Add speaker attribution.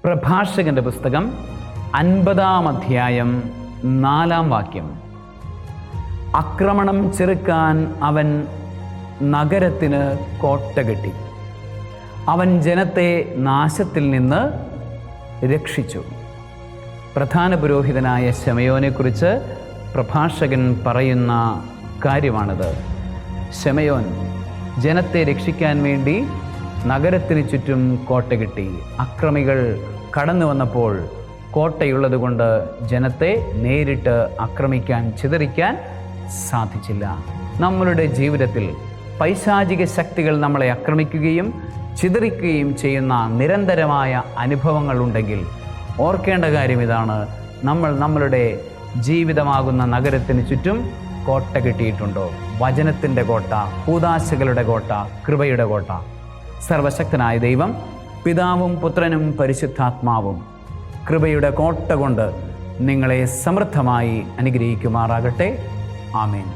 Speaker 1: പ്രഭാഷകന്റെ പുസ്തകം 50-ാം അധ്യായം 4-ാം വാക്യം. ആക്രമണം ചെറുക്കാൻ അവൻ നഗരത്തിന് കോട്ട കെട്ടി. അവൻ ജനത്തെ നാശത്തിൽ നിന്ന് രക്ഷിച്ചു. പ്രധാന പുരോഹിതനായ ശമയോനെക്കുറിച്ച് പ്രഭാഷകൻ പറയുന്ന കാര്യമാണിത്. ശമയോൻ ജനത്തെ രക്ഷിക്കാൻ വേണ്ടി നഗരത്തിന് ചുറ്റും കോട്ട കെട്ടി. അക്രമികൾ കടന്നു വന്നപ്പോൾ കോട്ടയുള്ളത് കൊണ്ട് ജനത്തെ നേരിട്ട് ആക്രമിക്കാൻ, ചിതറിക്കാൻ സാധിച്ചില്ല. നമ്മളുടെ ജീവിതത്തിൽ പൈശാചിക ശക്തികൾ നമ്മളെ ആക്രമിക്കുകയും ചിതറിക്കുകയും ചെയ്യുന്ന നിരന്തരമായ അനുഭവങ്ങൾ ഉണ്ടെങ്കിൽ ഓർക്കേണ്ട കാര്യം ഇതാണ്: നമ്മളുടെ ജീവിതമാകുന്ന നഗരത്തിന് ചുറ്റും കോട്ട കെട്ടിയിട്ടുണ്ടോ? വചനത്തിൻ്റെ കോട്ട, കൂദാശകളുടെ കോട്ട, കൃപയുടെ കോട്ട. സർവശക്തനായ ദൈവം, പിതാവും പുത്രനും പരിശുദ്ധാത്മാവും കൃപയുടെ കോട്ട കൊണ്ട് നിങ്ങളെ സമൃദ്ധമായി അനുഗ്രഹിക്കുമാറാകട്ടെ. ആമേൻ.